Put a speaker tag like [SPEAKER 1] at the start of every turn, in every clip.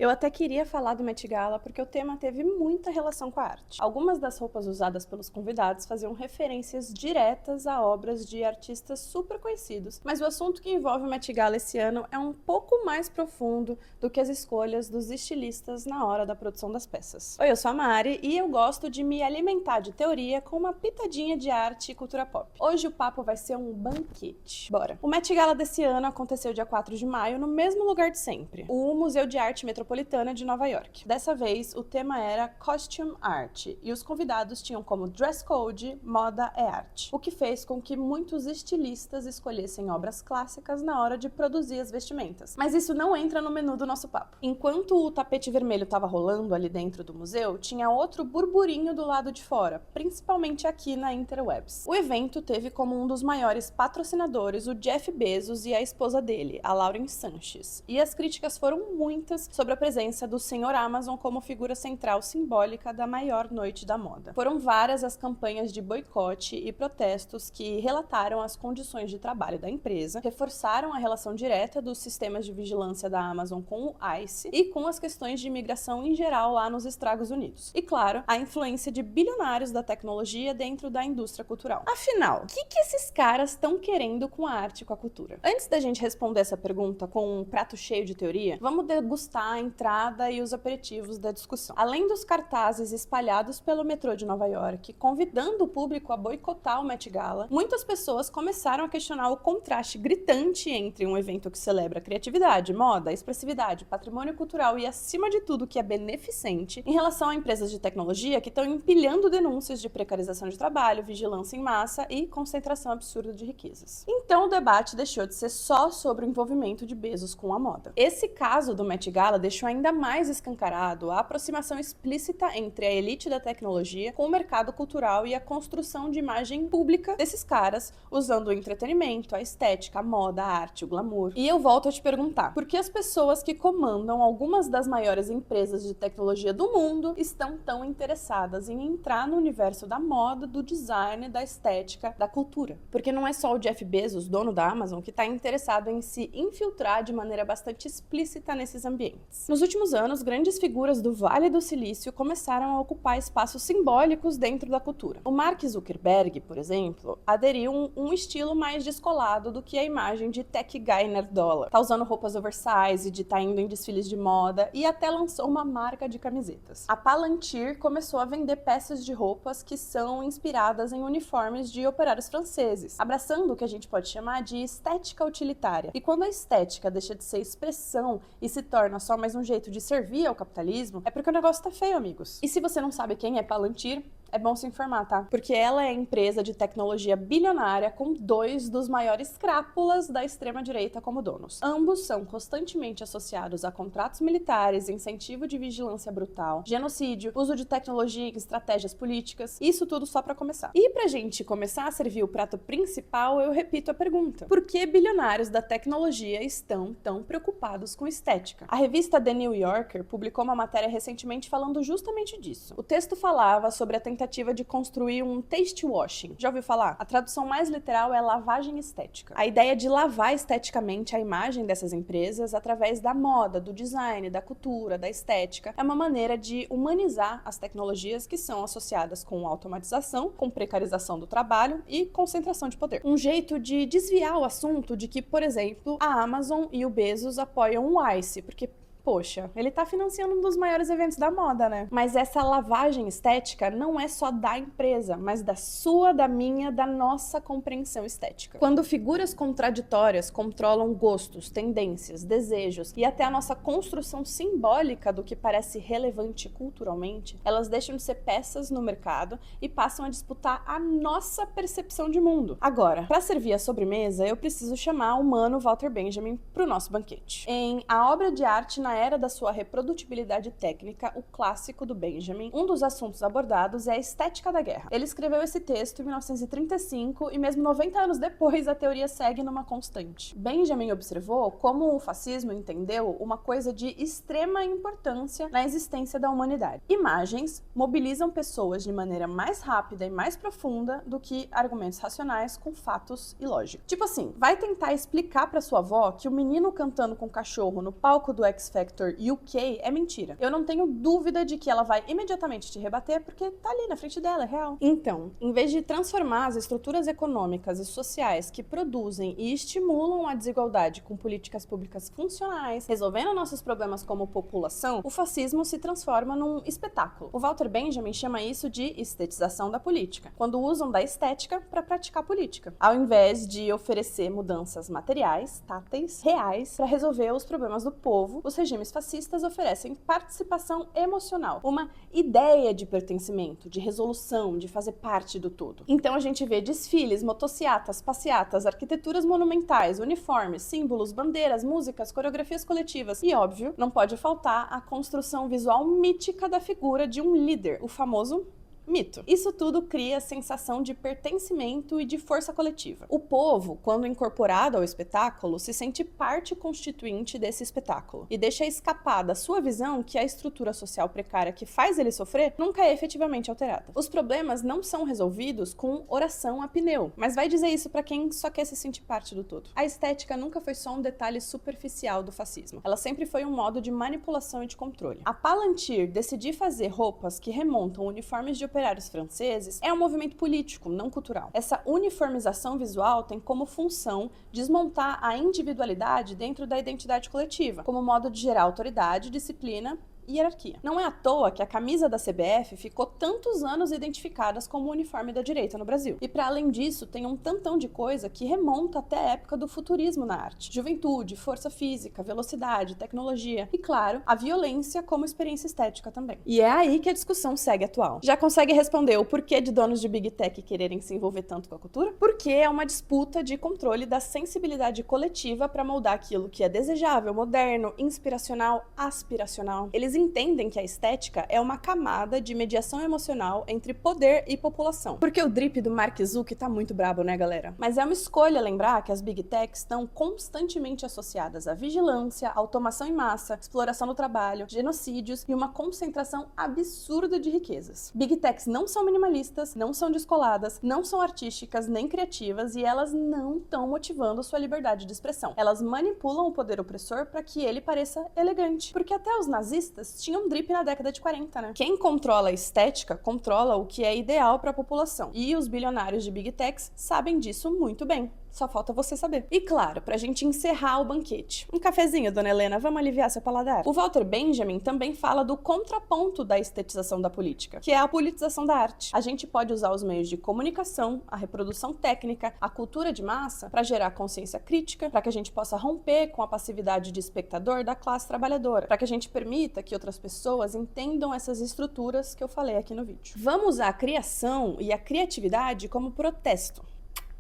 [SPEAKER 1] Eu até queria falar do Met Gala porque o tema teve muita relação com a arte. Algumas das roupas usadas pelos convidados faziam referências diretas a obras de artistas super conhecidos, mas o assunto que envolve o Met Gala esse ano é um pouco mais profundo do que as escolhas dos estilistas na hora da produção das peças. Oi, eu sou a Mari e eu gosto de me alimentar de teoria com uma pitadinha de arte e cultura pop. Hoje o papo vai ser um banquete. Bora! O Met Gala desse ano aconteceu dia 4 de maio no mesmo lugar de sempre, o Museu de Arte Metropolitana de Nova York. Dessa vez, o tema era Costume Art e os convidados tinham como dress code moda é arte, o que fez com que muitos estilistas escolhessem obras clássicas na hora de produzir as vestimentas. Mas isso não entra no menu do nosso papo. Enquanto o tapete vermelho estava rolando ali dentro do museu, tinha outro burburinho do lado de fora, principalmente aqui na Interwebs. O evento teve como um dos maiores patrocinadores o Jeff Bezos e a esposa dele, a Lauren Sanchez, e as críticas foram muitas sobre a presença do Senhor Amazon como figura central simbólica da maior noite da moda. Foram várias as campanhas de boicote e protestos que relataram as condições de trabalho da empresa, reforçaram a relação direta dos sistemas de vigilância da Amazon com o ICE e com as questões de imigração em geral lá nos Estados Unidos. E claro, a influência de bilionários da tecnologia dentro da indústria cultural. Afinal, o que esses caras estão querendo com a arte e com a cultura? Antes da gente responder essa pergunta com um prato cheio de teoria, vamos degustar a entrada e os aperitivos da discussão. Além dos cartazes espalhados pelo metrô de Nova York, convidando o público a boicotar o Met Gala, muitas pessoas começaram a questionar o contraste gritante entre um evento que celebra criatividade, moda, expressividade, patrimônio cultural e, acima de tudo, que é beneficente, em relação a empresas de tecnologia que estão empilhando denúncias de precarização de trabalho, vigilância em massa e concentração absurda de riquezas. Então o debate deixou de ser só sobre o envolvimento de Bezos com a moda. Esse caso do Met Gala deixou ainda mais escancarado a aproximação explícita entre a elite da tecnologia com o mercado cultural e a construção de imagem pública desses caras, usando o entretenimento, a estética, a moda, a arte, o glamour. E eu volto a te perguntar, por que as pessoas que comandam algumas das maiores empresas de tecnologia do mundo estão tão interessadas em entrar no universo da moda, do design, da estética, da cultura? Porque não é só o Jeff Bezos, dono da Amazon, que está interessado em se infiltrar de maneira bastante explícita nesses ambientes. Nos últimos anos, grandes figuras do Vale do Silício começaram a ocupar espaços simbólicos dentro da cultura. O Mark Zuckerberg, por exemplo, aderiu um estilo mais descolado do que a imagem de tech guy nerdola. Tá usando roupas oversized, tá indo em desfiles de moda e até lançou uma marca de camisetas. A Palantir começou a vender peças de roupas que são inspiradas em uniformes de operários franceses, abraçando o que a gente pode chamar de estética utilitária. E quando a estética deixa de ser expressão e se torna só mais um jeito de servir ao capitalismo, é porque o negócio tá feio, amigos. E se você não sabe quem é Palantir, é bom se informar, tá? Porque ela é a empresa de tecnologia bilionária com dois dos maiores crápulas da extrema-direita como donos. Ambos são constantemente associados a contratos militares, incentivo de vigilância brutal, genocídio, uso de tecnologia em estratégias políticas, isso tudo só pra começar. E pra gente começar a servir o prato principal, eu repito a pergunta: por que bilionários da tecnologia estão tão preocupados com estética? A revista The New Yorker publicou uma matéria recentemente falando justamente disso. O texto falava sobre a tentativa de construir um taste washing. Já ouviu falar? A tradução mais literal é lavagem estética. A ideia de lavar esteticamente a imagem dessas empresas através da moda, do design, da cultura, da estética, é uma maneira de humanizar as tecnologias que são associadas com automatização, com precarização do trabalho e concentração de poder. Um jeito de desviar o assunto de que, por exemplo, a Amazon e o Bezos apoiam o ICE, porque poxa, ele tá financiando um dos maiores eventos da moda, né? Mas essa lavagem estética não é só da empresa, mas da sua, da minha, da nossa compreensão estética. Quando figuras contraditórias controlam gostos, tendências, desejos e até a nossa construção simbólica do que parece relevante culturalmente, elas deixam de ser peças no mercado e passam a disputar a nossa percepção de mundo. Agora, para servir a sobremesa, eu preciso chamar o mano Walter Benjamin pro nosso banquete. Em A Obra de Arte na Era da Sua Reprodutibilidade Técnica, o clássico do Benjamin, um dos assuntos abordados é a estética da guerra. Ele escreveu esse texto em 1935 e mesmo 90 anos depois a teoria segue numa constante. Benjamin observou como o fascismo entendeu uma coisa de extrema importância na existência da humanidade. Imagens mobilizam pessoas de maneira mais rápida e mais profunda do que argumentos racionais com fatos e lógica. Tipo assim, vai tentar explicar pra sua avó que o menino cantando com o cachorro no palco do X Sector UK é mentira. Eu não tenho dúvida de que ela vai imediatamente te rebater porque tá ali na frente dela, é real. Então, em vez de transformar as estruturas econômicas e sociais que produzem e estimulam a desigualdade com políticas públicas funcionais, resolvendo nossos problemas como população, o fascismo se transforma num espetáculo. O Walter Benjamin chama isso de estetização da política, quando usam da estética para praticar política, ao invés de oferecer mudanças materiais, táteis, reais, para resolver os problemas do povo. Os regimes fascistas oferecem participação emocional, uma ideia de pertencimento, de resolução, de fazer parte do todo. Então a gente vê desfiles, motocicletas, passeatas, arquiteturas monumentais, uniformes, símbolos, bandeiras, músicas, coreografias coletivas e, óbvio, não pode faltar a construção visual mítica da figura de um líder, o famoso mito. Isso tudo cria a sensação de pertencimento e de força coletiva. O povo, quando incorporado ao espetáculo, se sente parte constituinte desse espetáculo e deixa escapar da sua visão que a estrutura social precária que faz ele sofrer nunca é efetivamente alterada. Os problemas não são resolvidos com oração a pneu, mas vai dizer isso pra quem só quer se sentir parte do todo. A estética nunca foi só um detalhe superficial do fascismo. Ela sempre foi um modo de manipulação e de controle. A Palantir decidir fazer roupas que remontam uniformes de operários franceses é um movimento político, não cultural. Essa uniformização visual tem como função desmontar a individualidade dentro da identidade coletiva, como modo de gerar autoridade, disciplina e hierarquia. Não é à toa que a camisa da CBF ficou tantos anos identificadas como o uniforme da direita no Brasil. E para além disso, tem um tantão de coisa que remonta até a época do futurismo na arte. Juventude, força física, velocidade, tecnologia e, claro, a violência como experiência estética também. E é aí que a discussão segue atual. Já consegue responder o porquê de donos de Big Tech quererem se envolver tanto com a cultura? Porque é uma disputa de controle da sensibilidade coletiva para moldar aquilo que é desejável, moderno, inspiracional, aspiracional. Eles entendem que a estética é uma camada de mediação emocional entre poder e população. Porque o drip do Mark Zuckerberg tá muito brabo, né, galera? Mas é uma escolha lembrar que as Big Techs estão constantemente associadas à vigilância, automação em massa, exploração do trabalho, genocídios e uma concentração absurda de riquezas. Big Techs não são minimalistas, não são descoladas, não são artísticas nem criativas e elas não estão motivando sua liberdade de expressão. Elas manipulam o poder opressor para que ele pareça elegante. Porque até os nazistas tinham drip na década de 40, né? Quem controla a estética, controla o que é ideal para a população. E os bilionários de Big Techs sabem disso muito bem. Só falta você saber. E claro, pra gente encerrar o banquete. Um cafezinho, dona Helena, vamos aliviar seu paladar? O Walter Benjamin também fala do contraponto da estetização da política, que é a politização da arte. A gente pode usar os meios de comunicação, a reprodução técnica, a cultura de massa para gerar consciência crítica, para que a gente possa romper com a passividade de espectador da classe trabalhadora, para que a gente permita que outras pessoas entendam essas estruturas que eu falei aqui no vídeo. Vamos usar a criação e a criatividade como protesto.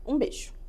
[SPEAKER 1] Um beijo.